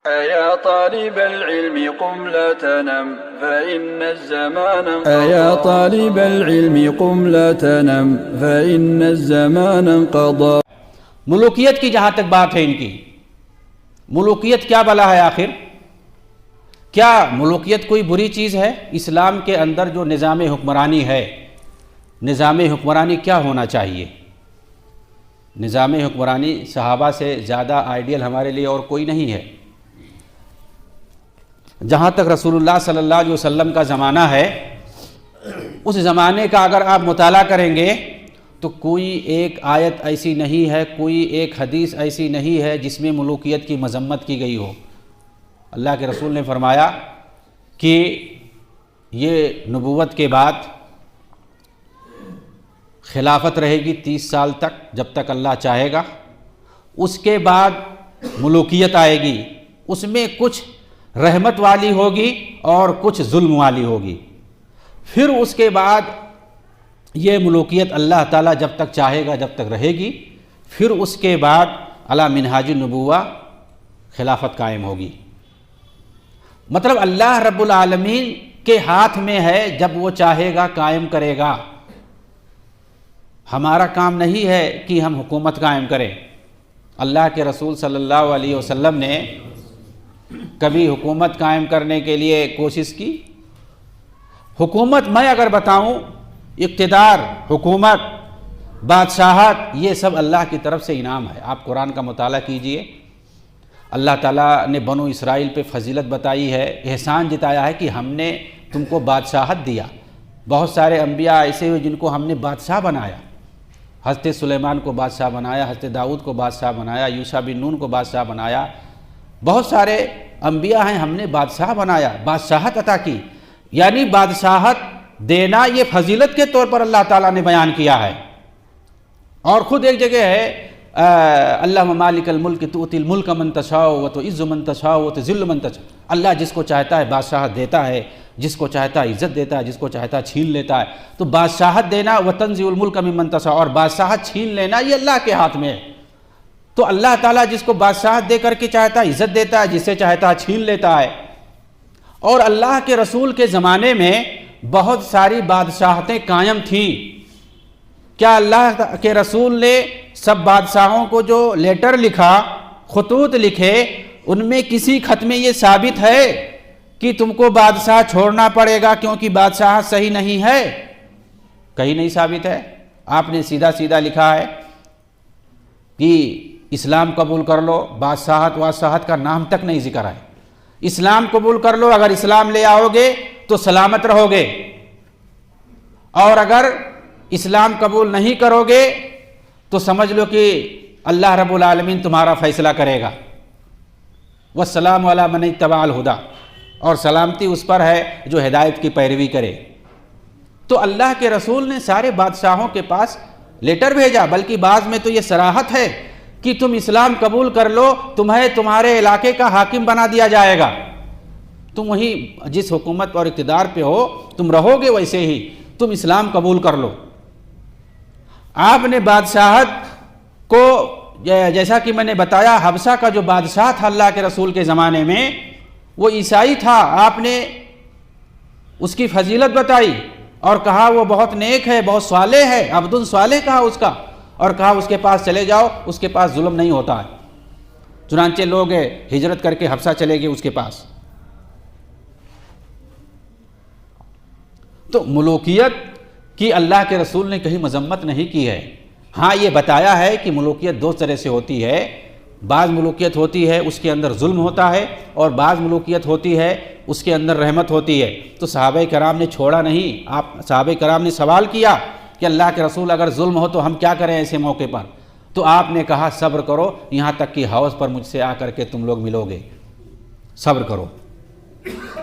أيا طالب العلم قم لا تنم فإن الزمان أيا طالب العلم قم لا تنم فإن الزمان انقضى. ملوکیت کی جہاں تک بات ہے ان کی، ملوکیت کیا بلا ہے آخر؟ کیا ملوکیت کوئی بری چیز ہے؟ اسلام کے اندر جو نظام حکمرانی ہے، نظام حکمرانی کیا ہونا چاہیے؟ نظام حکمرانی صحابہ سے زیادہ آئیڈیل ہمارے لیے اور کوئی نہیں ہے۔ جہاں تک رسول اللہ صلی اللہ علیہ وسلم کا زمانہ ہے، اس زمانے کا اگر آپ مطالعہ کریں گے تو کوئی ایک آیت ایسی نہیں ہے، کوئی ایک حدیث ایسی نہیں ہے جس میں ملوکیت کی مذمت کی گئی ہو۔ اللہ کے رسول نے فرمایا کہ یہ نبوت کے بعد خلافت رہے گی 30 سال تک، جب تک اللہ چاہے گا۔ اس کے بعد ملوکیت آئے گی، اس میں کچھ رحمت والی ہوگی اور کچھ ظلم والی ہوگی۔ پھر اس کے بعد یہ ملوکیت اللہ تعالیٰ جب تک چاہے گا جب تک رہے گی، پھر اس کے بعد علی منہاج النبوہ خلافت قائم ہوگی۔ مطلب اللہ رب العالمین کے ہاتھ میں ہے، جب وہ چاہے گا قائم کرے گا۔ ہمارا کام نہیں ہے کہ ہم حکومت قائم کریں۔ اللہ کے رسول صلی اللہ علیہ وسلم نے کبھی حکومت قائم کرنے کے لیے کوشش کی؟ حکومت میں اگر بتاؤں، اقتدار، حکومت، بادشاہت، یہ سب اللہ کی طرف سے انعام ہے۔ آپ قرآن کا مطالعہ کیجئے، اللہ تعالیٰ نے بنو اسرائیل پہ فضیلت بتائی ہے، احسان جتایا ہے کہ ہم نے تم کو بادشاہت دیا۔ بہت سارے انبیاء ایسے ہوئے جن کو ہم نے بادشاہ بنایا۔ حضرت سلیمان کو بادشاہ بنایا، حضرت داؤد کو بادشاہ بنایا، یوشع بن نون کو بادشاہ بنایا۔ بہت سارے انبیاء ہیں، ہم نے بادشاہ بنایا، بادشاہت عطا کی۔ یعنی بادشاہت دینا یہ فضیلت کے طور پر اللہ تعالیٰ نے بیان کیا ہے۔ اور خود ایک جگہ ہے اللہم مالک الملک تؤتی الملک من تشاء وتعز من تشاء وتذل من تشاء۔ اللہ جس کو چاہتا ہے بادشاہت دیتا ہے، جس کو چاہتا ہے عزت دیتا ہے، جس کو چاہتا ہے چھین لیتا ہے۔ تو بادشاہت دینا وتنزع الملک ممن تشاء، اور بادشاہت چھین لینا یہ اللہ کے ہاتھ میں ہے۔ تو اللہ تعالیٰ جس کو بادشاہت دے کر کے چاہتا ہے عزت دیتا ہے، جس سے چاہتا ہے چھین لیتا ہے۔ اور اللہ کے رسول کے زمانے میں بہت ساری بادشاہتیں قائم تھیں۔ کیا اللہ کے رسول نے سب بادشاہوں کو جو لیٹر لکھا، خطوط لکھے، ان میں کسی خط میں یہ ثابت ہے کہ تم کو بادشاہ چھوڑنا پڑے گا کیونکہ بادشاہت صحیح نہیں ہے؟ کہیں نہیں ثابت ہے۔ آپ نے سیدھا سیدھا لکھا ہے کہ اسلام قبول کر لو، بادشاہت وادشاہت کا نام تک نہیں ذکر ہے۔ اسلام قبول کر لو، اگر اسلام لے آؤ گے تو سلامت رہو گے، اور اگر اسلام قبول نہیں کرو گے تو سمجھ لو کہ اللہ رب العالمین تمہارا فیصلہ کرے گا۔ والسلام علی من اتبع الہدی، اور سلامتی اس پر ہے جو ہدایت کی پیروی کرے۔ تو اللہ کے رسول نے سارے بادشاہوں کے پاس لیٹر بھیجا، بلکہ بعض میں تو یہ صراحت ہے کہ تم اسلام قبول کر لو، تمہیں تمہارے علاقے کا حاکم بنا دیا جائے گا، تم وہی جس حکومت اور اقتدار پہ ہو تم رہو گے ویسے ہی، تم اسلام قبول کر لو۔ آپ نے بادشاہت کو، جیسا کہ میں نے بتایا، حبشہ کا جو بادشاہ تھا اللہ کے رسول کے زمانے میں، وہ عیسائی تھا۔ آپ نے اس کی فضیلت بتائی اور کہا وہ بہت نیک ہے، بہت صالح ہے، عبد صالح کہا اس کا، اور کہا اس کے پاس چلے جاؤ، اس کے پاس ظلم نہیں ہوتا ہے۔ چنانچہ لوگ ہجرت کر کے حبشہ چلے گئے اس کے پاس۔ تو ملوکیت کی اللہ کے رسول نے کہیں مذمت نہیں کی ہے۔ ہاں یہ بتایا ہے کہ ملوکیت دو طرح سے ہوتی ہے۔ بعض ملوکیت ہوتی ہے اس کے اندر ظلم ہوتا ہے، اور بعض ملوکیت ہوتی ہے اس کے اندر رحمت ہوتی ہے۔ تو صحابہ کرام نے چھوڑا نہیں۔ صحابہ کرام نے سوال کیا کہ اللہ کے رسول اگر ظلم ہو تو ہم کیا کریں ایسے موقع پر؟ تو آپ نے کہا صبر کرو، یہاں تک کہ حوض پر مجھ سے آ کر کے تم لوگ ملو گے، صبر کرو۔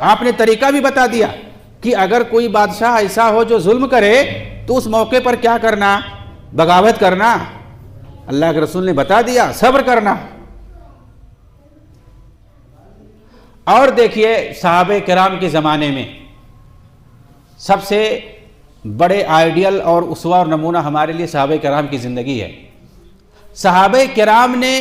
آپ نے طریقہ بھی بتا دیا کہ اگر کوئی بادشاہ ایسا ہو جو ظلم کرے تو اس موقع پر کیا کرنا، بغاوت کرنا۔ اللہ کے رسول نے بتا دیا صبر کرنا۔ اور دیکھیے صحابہ کرام کے زمانے میں سب سے بڑے آئیڈیل اور اسوہ اور نمونہ ہمارے لیے صحابہ کرام کی زندگی ہے۔ صحابہ کرام نے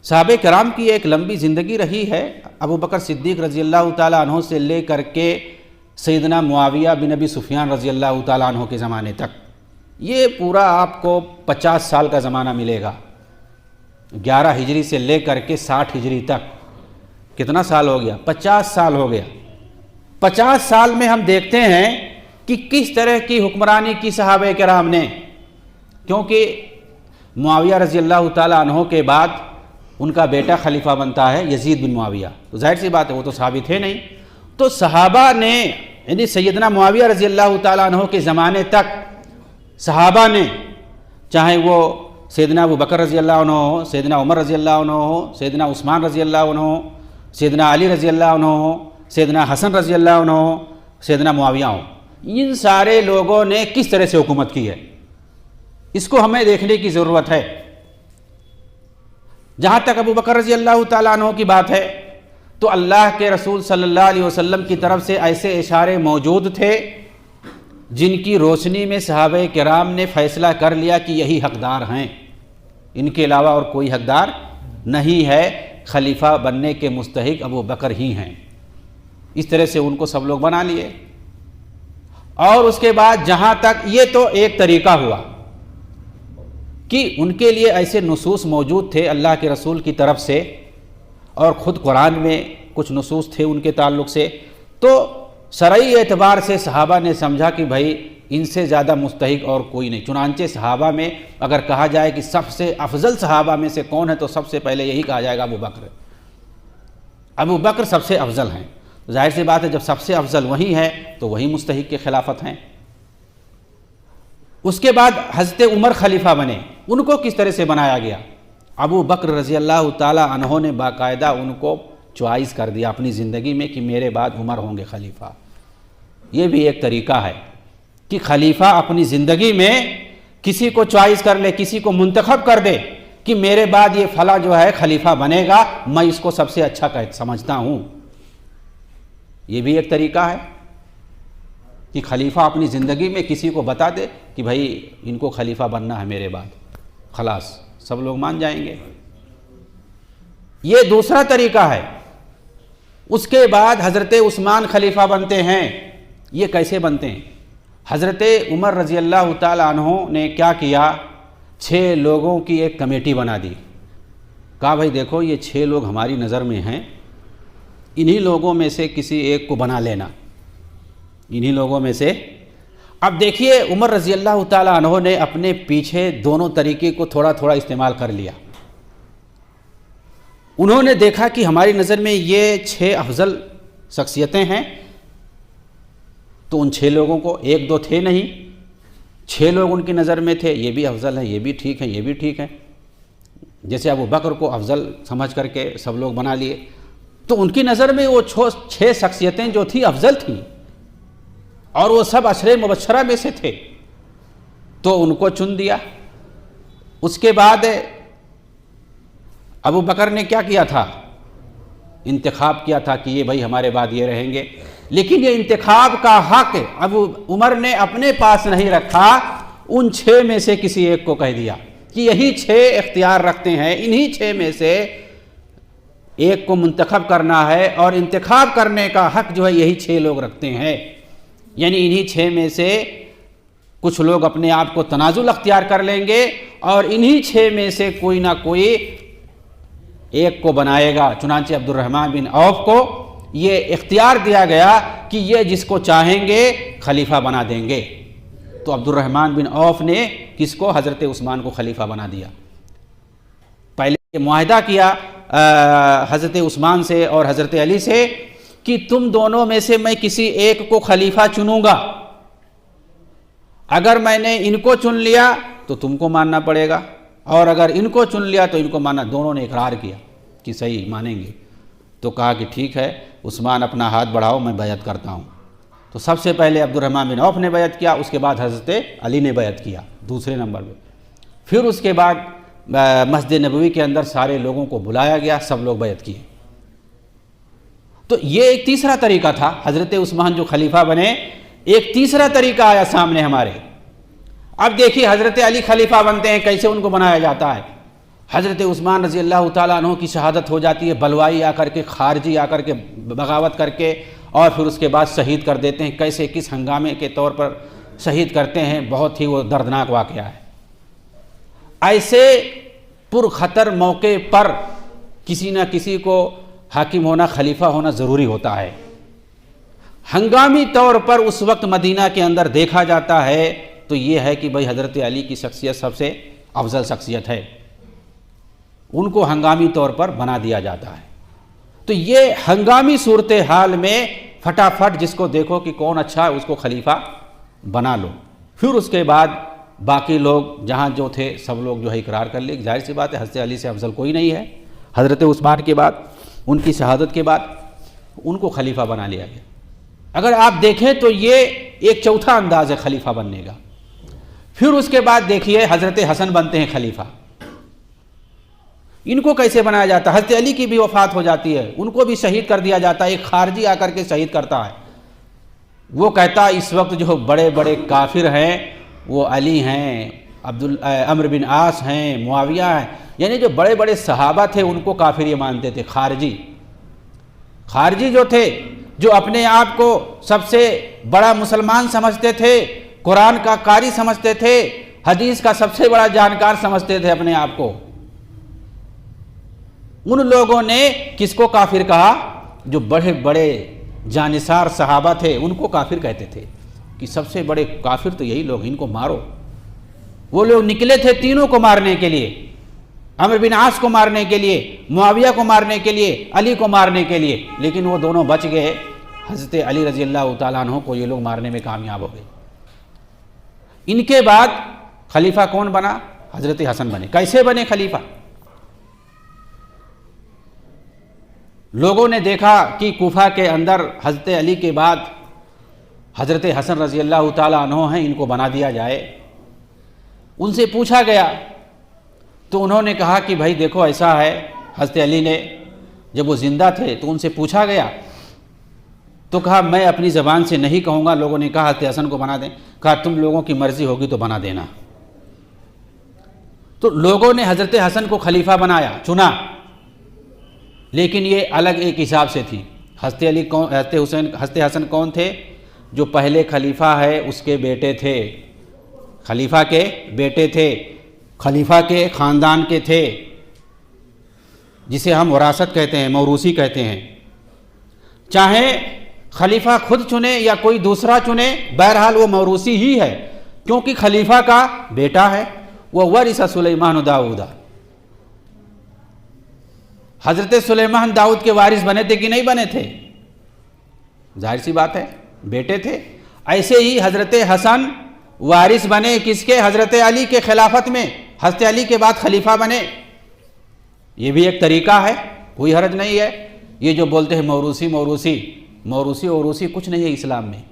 صحابہ کرام کی ایک لمبی زندگی رہی ہے، ابو بکر صدیق رضی اللہ تعالیٰ عنہ سے لے کر کے سیدنا معاویہ بن ابی سفیان رضی اللہ تعالیٰ عنہ کے زمانے تک، یہ پورا آپ کو 50 سال کا زمانہ ملے گا۔ 11 ہجری سے لے کر کے 60 ہجری تک کتنا سال ہو گیا؟ 50 سال ہو گیا۔ 50 سال میں ہم دیکھتے ہیں کہ کس طرح کی حکمرانی کی صحابہ کرام نے، کیونکہ معاویہ رضی اللہ تعالیٰ عنہ کے بعد ان کا بیٹا خلیفہ بنتا ہے یزید بن معاویہ، تو ظاہر سی بات ہے وہ تو صحابی تھے نہیں، تو صحابہ نے یعنی سیدنا معاویہ رضی اللہ تعالیٰ عنہ کے زمانے تک صحابہ نے، چاہے وہ سیدنا ابو بکر رضی اللہ عنہ ہو، سیدنا عمر رضی اللہ عنہ ہو، سیدنا عثمان رضی اللہ عنہ ہو، سیدنا علی رضی اللہ عنہ ہو، سیدنا حسن رضی اللہ عنہ ہو، سیدنا معاویہ ہو، ان سارے لوگوں نے کس طرح سے حکومت کی ہے، اس کو ہمیں دیکھنے کی ضرورت ہے۔ جہاں تک ابو بکر رضی اللہ تعالیٰ عنہ کی بات ہے تو اللہ کے رسول صلی اللہ علیہ وسلم کی طرف سے ایسے اشارے موجود تھے جن کی روشنی میں صحابہ کرام نے فیصلہ کر لیا کہ یہی حقدار ہیں، ان کے علاوہ اور کوئی حقدار نہیں ہے، خلیفہ بننے کے مستحق ابو بکر ہی ہیں۔ اس طرح سے ان کو سب لوگ بنا لیے۔ اور اس کے بعد جہاں تک یہ تو ایک طریقہ ہوا کہ ان کے لیے ایسے نصوص موجود تھے اللہ کے رسول کی طرف سے، اور خود قرآن میں کچھ نصوص تھے ان کے تعلق سے، تو شرعی اعتبار سے صحابہ نے سمجھا کہ بھائی ان سے زیادہ مستحق اور کوئی نہیں۔ چنانچہ صحابہ میں اگر کہا جائے کہ سب سے افضل صحابہ میں سے کون ہے تو سب سے پہلے یہی کہا جائے گا ابو بکر۔ ابو بکر سب سے افضل ہیں، ظاہر سی بات ہے جب سب سے افضل وہی ہے تو وہی مستحق کے خلافت ہیں۔ اس کے بعد حضرت عمر خلیفہ بنے، ان کو کس طرح سے بنایا گیا؟ ابو بکر رضی اللہ تعالیٰ عنہ نے باقاعدہ ان کو چوائس کر دیا اپنی زندگی میں کہ میرے بعد عمر ہوں گے خلیفہ۔ یہ بھی ایک طریقہ ہے کہ خلیفہ اپنی زندگی میں کسی کو چوائس کر لے، کسی کو منتخب کر دے کہ میرے بعد یہ فلاں جو ہے خلیفہ بنے گا، میں اس کو سب سے اچھا سمجھتا ہوں۔ یہ بھی ایک طریقہ ہے کہ خلیفہ اپنی زندگی میں کسی کو بتا دے کہ بھائی ان کو خلیفہ بننا ہے میرے بعد، خلاص سب لوگ مان جائیں گے۔ یہ دوسرا طریقہ ہے۔ اس کے بعد حضرت عثمان خلیفہ بنتے ہیں۔ یہ کیسے بنتے ہیں؟ حضرت عمر رضی اللہ تعالیٰ عنہ نے کیا کیا؟ 6 لوگوں کی ایک کمیٹی بنا دی، کہا بھائی دیکھو یہ 6 لوگ ہماری نظر میں ہیں، انہی لوگوں میں سے کسی ایک کو بنا لینا، انہی لوگوں میں سے۔ اب دیکھیے عمر رضی اللہ تعالیٰ عنہ نے اپنے پیچھے دونوں طریقے کو تھوڑا تھوڑا استعمال کر لیا۔ انہوں نے دیکھا کہ ہماری نظر میں یہ 6 افضل شخصیتیں ہیں، تو ان 6 لوگوں کو 1-2 تھے نہیں، 6 لوگ ان کی نظر میں تھے، یہ بھی افضل ہیں، یہ بھی ٹھیک ہیں، یہ بھی ٹھیک ہیں۔ جیسے ابو بکر کو افضل سمجھ کر کے سب لوگ بنا لیے، تو ان کی نظر میں وہ 6 شخصیتیں جو تھیں افضل تھیں، اور وہ سب عشرہ مبشرہ میں سے تھے، تو ان کو چن دیا۔ اس کے بعد ابو بکر نے کیا کیا تھا؟ انتخاب کیا تھا کہ یہ بھائی ہمارے بعد یہ رہیں گے، لیکن یہ انتخاب کا حق ابو عمر نے اپنے پاس نہیں رکھا، ان 6 میں سے کسی ایک کو کہہ دیا کہ یہی 6 اختیار رکھتے ہیں، انہی 6 میں سے ایک کو منتخب کرنا ہے، اور انتخاب کرنے کا حق جو ہے یہی 6 لوگ رکھتے ہیں، یعنی انہی 6 میں سے کچھ لوگ اپنے آپ کو تنازل اختیار کر لیں گے، اور انہی 6 میں سے کوئی نہ کوئی ایک کو بنائے گا۔ چنانچہ عبد الرحمن بن عوف کو یہ اختیار دیا گیا کہ یہ جس کو چاہیں گے خلیفہ بنا دیں گے، تو عبد الرحمن بن عوف نے کس کو؟ حضرت عثمان کو خلیفہ بنا دیا۔ پہلے یہ معاہدہ کیا حضرت عثمان سے اور حضرت علی سے کہ تم دونوں میں سے میں کسی ایک کو خلیفہ چنوں گا، اگر میں نے ان کو چن لیا تو تم کو ماننا پڑے گا، اور اگر ان کو چن لیا تو ان کو ماننا۔ دونوں نے اقرار کیا کہ صحیح مانیں گے، تو کہا کہ ٹھیک ہے عثمان اپنا ہاتھ بڑھاؤ میں بیعت کرتا ہوں۔ تو سب سے پہلے عبد الرحمن بن عوف نے بیعت کیا، اس کے بعد حضرت علی نے بیعت کیا دوسرے نمبر پہ۔ پھر اس کے بعد مسجد نبوی کے اندر سارے لوگوں کو بلایا گیا، سب لوگ بیعت کیے۔ تو یہ ایک تیسرا طریقہ تھا، حضرت عثمان جو خلیفہ بنے، ایک تیسرا طریقہ آیا سامنے ہمارے۔ اب دیکھیے حضرت علی خلیفہ بنتے ہیں، کیسے ان کو بنایا جاتا ہے؟ حضرت عثمان رضی اللہ تعالیٰ عنہ کی شہادت ہو جاتی ہے، بلوائی آ کر کے، خارجی آ کر کے بغاوت کر کے، اور پھر اس کے بعد شہید کر دیتے ہیں۔ کیسے کس ہنگامے کے طور پر شہید کرتے ہیں، بہت ہی وہ دردناک واقعہ ہے۔ ایسے پرخطر موقع پر کسی نہ کسی کو حاکم ہونا، خلیفہ ہونا ضروری ہوتا ہے۔ ہنگامی طور پر اس وقت مدینہ کے اندر دیکھا جاتا ہے تو یہ ہے کہ بھئی حضرت علی کی شخصیت سب سے افضل شخصیت ہے، ان کو ہنگامی طور پر بنا دیا جاتا ہے۔ تو یہ ہنگامی صورتحال میں فٹافٹ جس کو دیکھو کہ کون اچھا ہے اس کو خلیفہ بنا لو، پھر اس کے بعد باقی لوگ جہاں جو تھے سب لوگ جو ہے اقرار کر لے۔ ظاہر سی بات ہے حضرت علی سے افضل کوئی نہیں ہے۔ حضرت عثمان کے بعد، ان کی شہادت کے بعد ان کو خلیفہ بنا لیا گیا۔ اگر آپ دیکھیں تو یہ ایک چوتھا انداز ہے خلیفہ بننے کا۔ پھر اس کے بعد دیکھیے حضرت حسن بنتے ہیں خلیفہ۔ ان کو کیسے بنایا جاتا ہے؟ حضرت علی کی بھی وفات ہو جاتی ہے، ان کو بھی شہید کر دیا جاتا ہے، ایک خارجی آ کر کے شہید کرتا ہے۔ وہ کہتا ہے اس وقت جو بڑے بڑے کافر ہیں وہ علی ہیں، عمرو بن عاص ہیں، معاویہ ہیں، یعنی جو بڑے بڑے صحابہ تھے ان کو کافر یہ مانتے تھے۔ خارجی جو تھے، جو اپنے آپ کو سب سے بڑا مسلمان سمجھتے تھے، قرآن کا قاری سمجھتے تھے، حدیث کا سب سے بڑا جانکار سمجھتے تھے اپنے آپ کو، ان لوگوں نے کس کو کافر کہا؟ جو بڑے بڑے جانثار صحابہ تھے ان کو کافر کہتے تھے کہ سب سے بڑے کافر تو یہی لوگ، ان کو مارو۔ وہ لوگ نکلے تھے تینوں کو مارنے کے لیے، عمرو بن عاص کو مارنے کے لیے، معاویہ کو مارنے کے لیے، علی کو مارنے کے لیے، لیکن وہ دونوں بچ گئے۔ حضرت علی رضی اللہ تعالیٰ عنہ کو یہ لوگ مارنے میں کامیاب ہو گئے۔ ان کے بعد خلیفہ کون بنا؟ حضرت حسن بنے۔ کیسے بنے خلیفہ؟ لوگوں نے دیکھا کہ کوفہ کے اندر حضرت علی کے بعد حضرت حسن رضی اللہ تعالیٰ عنہ ہیں، ان کو بنا دیا جائے۔ ان سے پوچھا گیا تو انہوں نے کہا کہ بھائی دیکھو ایسا ہے، حضرت علی نے جب وہ زندہ تھے تو ان سے پوچھا گیا تو کہا میں اپنی زبان سے نہیں کہوں گا۔ لوگوں نے کہا حضرت حسن کو بنا دیں، کہا تم لوگوں کی مرضی ہوگی تو بنا دینا۔ تو لوگوں نے حضرت حسن کو خلیفہ بنایا، چنا، لیکن یہ الگ ایک حساب سے تھی۔ حضرت حسن کون تھے؟ جو پہلے خلیفہ ہے اس کے بیٹے تھے، خلیفہ کے بیٹے تھے، خلیفہ کے خاندان کے تھے، جسے ہم وراثت کہتے ہیں، موروثی کہتے ہیں۔ چاہے خلیفہ خود چنے یا کوئی دوسرا چنے، بہرحال وہ موروثی ہی ہے، کیونکہ خلیفہ کا بیٹا ہے۔ وہ ورث سلیمان داؤد، حضرت سلیمان داؤد کے وارث بنے تھے کہ نہیں بنے تھے؟ ظاہر سی بات ہے، بیٹے تھے۔ ایسے ہی حضرت حسن وارث بنے کس کے؟ حضرت علی کے خلافت میں، حضرت علی کے بعد خلیفہ بنے۔ یہ بھی ایک طریقہ ہے، کوئی حرج نہیں ہے۔ یہ جو بولتے ہیں موروثی کچھ نہیں ہے اسلام میں۔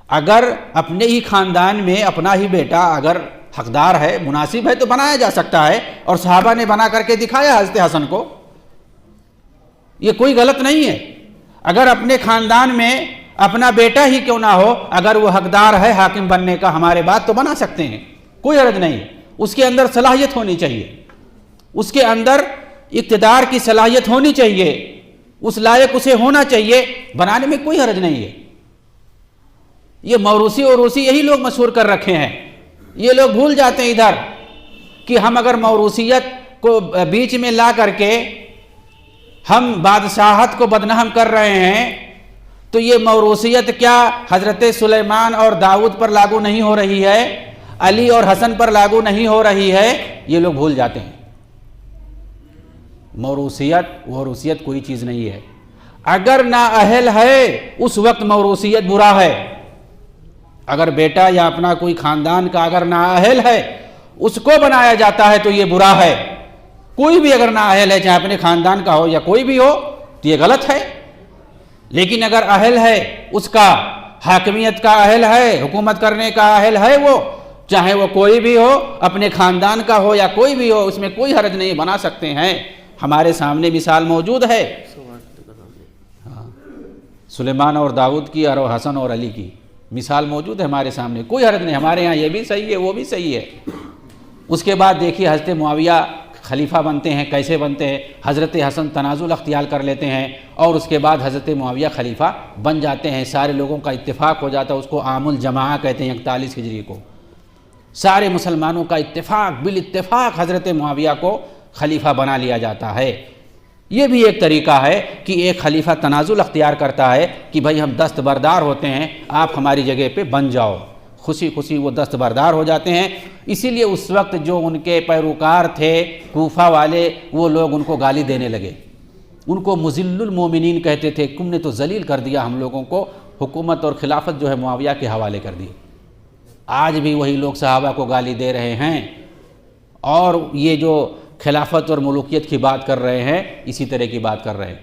اگر اپنے ہی خاندان میں اپنا ہی بیٹا اگر حقدار ہے، مناسب ہے تو بنایا جا سکتا ہے، اور صحابہ نے بنا کر کے دکھایا حضرت حسن کو، یہ کوئی غلط نہیں ہے۔ اگر اپنے خاندان میں اپنا بیٹا ہی کیوں نہ ہو، اگر وہ حقدار ہے حاکم بننے کا ہمارے بعد تو بنا سکتے ہیں، کوئی حرج نہیں۔ اس کے اندر صلاحیت ہونی چاہیے، اس کے اندر اقتدار کی صلاحیت ہونی چاہیے، اس لائق اسے ہونا چاہیے، بنانے میں کوئی حرج نہیں ہے۔ یہ موروثی یہی لوگ مشہور کر رکھے ہیں۔ یہ لوگ بھول جاتے ہیں ادھر کہ ہم اگر موروثیت کو بیچ میں لا کر کے ہم بادشاہت کو بدنام کر رہے ہیں تو یہ موروثیت کیا حضرت سلیمان اور داؤد پر لاگو نہیں ہو رہی ہے، علی اور حسن پر لاگو نہیں ہو رہی ہے؟ یہ لوگ بھول جاتے ہیں۔ موروثیت کوئی چیز نہیں ہے۔ اگر نااہل ہے اس وقت موروثیت برا ہے۔ اگر بیٹا یا اپنا کوئی خاندان کا اگر نااہل ہے اس کو بنایا جاتا ہے تو یہ برا ہے۔ کوئی بھی اگر نااہل ہے، چاہے اپنے خاندان کا ہو یا کوئی بھی ہو، تو یہ غلط ہے۔ لیکن اگر اہل ہے، اس کا حاکمیت کا اہل ہے، حکومت کرنے کا اہل ہے، وہ چاہے وہ کوئی بھی ہو، اپنے خاندان کا ہو یا کوئی بھی ہو، اس میں کوئی حرج نہیں، بنا سکتے ہیں۔ ہمارے سامنے مثال موجود ہے سلیمان اور داؤد کی، اور حسن اور علی کی مثال موجود ہے ہمارے سامنے، کوئی حرج نہیں۔ ہمارے ہاں یہ بھی صحیح ہے، وہ بھی صحیح ہے۔ اس کے بعد دیکھیے حضرت معاویہ خلیفہ بنتے ہیں، کیسے بنتے ہیں؟ حضرت حسن تنازل اختیار کر لیتے ہیں اور اس کے بعد حضرت معاویہ خلیفہ بن جاتے ہیں، سارے لوگوں کا اتفاق ہو جاتا ہے، اس کو عام الجماعہ کہتے ہیں 41 ہجری کو، سارے مسلمانوں کا اتفاق بالاتفاق حضرت معاویہ کو خلیفہ بنا لیا جاتا ہے۔ یہ بھی ایک طریقہ ہے کہ ایک خلیفہ تنازل اختیار کرتا ہے کہ بھائی ہم دستبردار ہوتے ہیں، آپ ہماری جگہ پہ بن جاؤ، خوشی خوشی وہ دستبردار ہو جاتے ہیں۔ اسی لیے اس وقت جو ان کے پیروکار تھے کوفہ والے، وہ لوگ ان کو گالی دینے لگے، ان کو مذل المومنین کہتے تھے، تم نے تو ذلیل کر دیا ہم لوگوں کو، حکومت اور خلافت جو ہے معاویہ کے حوالے کر دی۔ آج بھی وہی لوگ صحابہ کو گالی دے رہے ہیں اور یہ جو خلافت اور ملوکیت کی بات کر رہے ہیں اسی طرح کی بات کر رہے ہیں۔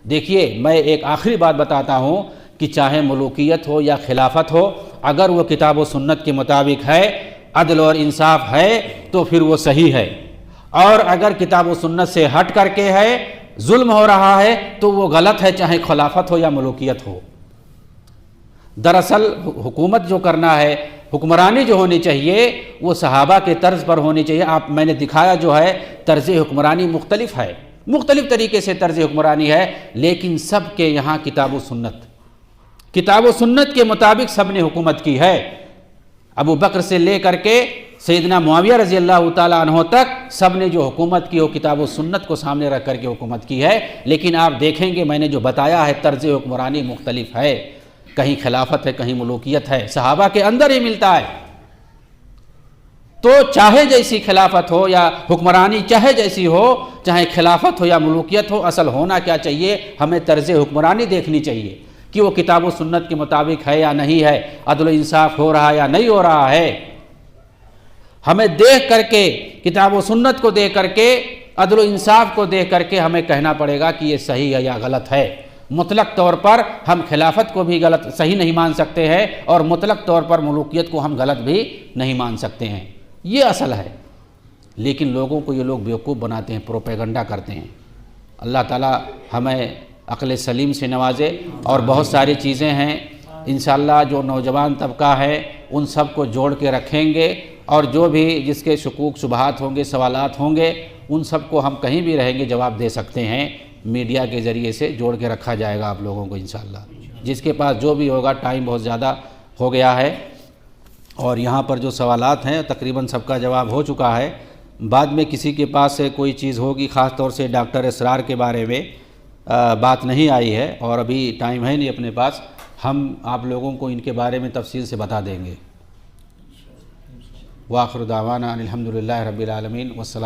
دیکھیے میں ایک آخری بات بتاتا ہوں کہ چاہے ملوکیت ہو یا خلافت ہو، اگر وہ کتاب و سنت کے مطابق ہے، عدل اور انصاف ہے تو پھر وہ صحیح ہے، اور اگر کتاب و سنت سے ہٹ کر کے ہے، ظلم ہو رہا ہے تو وہ غلط ہے، چاہے خلافت ہو یا ملوکیت ہو۔ دراصل حکومت جو کرنا ہے، حکمرانی جو ہونی چاہیے وہ صحابہ کے طرز پر ہونی چاہیے۔ میں نے دکھایا جو ہے طرز حکمرانی مختلف ہے، مختلف طریقے سے طرز حکمرانی ہے، لیکن سب کے یہاں کتاب و سنت کے مطابق سب نے حکومت کی ہے۔ ابو بکر سے لے کر کے سیدنا معاویہ رضی اللہ تعالیٰ عنہ تک سب نے جو حکومت کی وہ کتاب و سنت کو سامنے رکھ کر کے حکومت کی ہے، لیکن آپ دیکھیں گے میں نے جو بتایا ہے طرز حکمرانی مختلف ہے، کہیں خلافت ہے، کہیں ملوکیت ہے، صحابہ کے اندر ہی ملتا ہے۔ تو چاہے جیسی خلافت ہو یا حکمرانی چاہے جیسی ہو، چاہے خلافت ہو یا ملوکیت ہو، اصل ہونا کیا چاہیے؟ ہمیں طرز حکمرانی دیکھنی چاہیے کہ وہ کتاب و سنت کے مطابق ہے یا نہیں ہے، عدل و انصاف ہو رہا یا نہیں ہو رہا ہے۔ ہمیں دیکھ کر کے، کتاب و سنت کو دیکھ کر کے، عدل و انصاف کو دیکھ کر کے ہمیں کہنا پڑے گا کہ یہ صحیح ہے یا غلط ہے۔ مطلق طور پر ہم خلافت کو بھی غلط صحیح نہیں مان سکتے ہیں اور مطلق طور پر ملوکیت کو ہم غلط بھی نہیں مان سکتے ہیں، یہ اصل ہے۔ لیکن لوگوں کو یہ لوگ بیوقوف بناتے ہیں، پروپیگنڈا کرتے ہیں۔ اللہ تعالی ہمیں عقل سلیم سے نوازے، اور بہت ساری چیزیں ہیں انشاءاللہ جو نوجوان طبقہ ہے ان سب کو جوڑ کے رکھیں گے، اور جو بھی جس کے شکوک شبہات ہوں گے، سوالات ہوں گے، ان سب کو ہم کہیں بھی رہیں گے جواب دے سکتے ہیں، میڈیا کے ذریعے سے جوڑ کے رکھا جائے گا آپ لوگوں کو انشاءاللہ۔ جس کے پاس جو بھی ہوگا، ٹائم بہت زیادہ ہو گیا ہے اور یہاں پر جو سوالات ہیں تقریباً سب کا جواب ہو چکا ہے۔ بعد میں کسی کے پاس سے کوئی چیز ہوگی، خاص طور سے ڈاکٹر اسرار کے بارے میں بات نہیں آئی ہے اور ابھی ٹائم ہے نہیں اپنے پاس، ہم آپ لوگوں کو ان کے بارے میں تفصیل سے بتا دیں گے۔ وآخر دعوانا ان الحمدللہ رب العالمین والسلام۔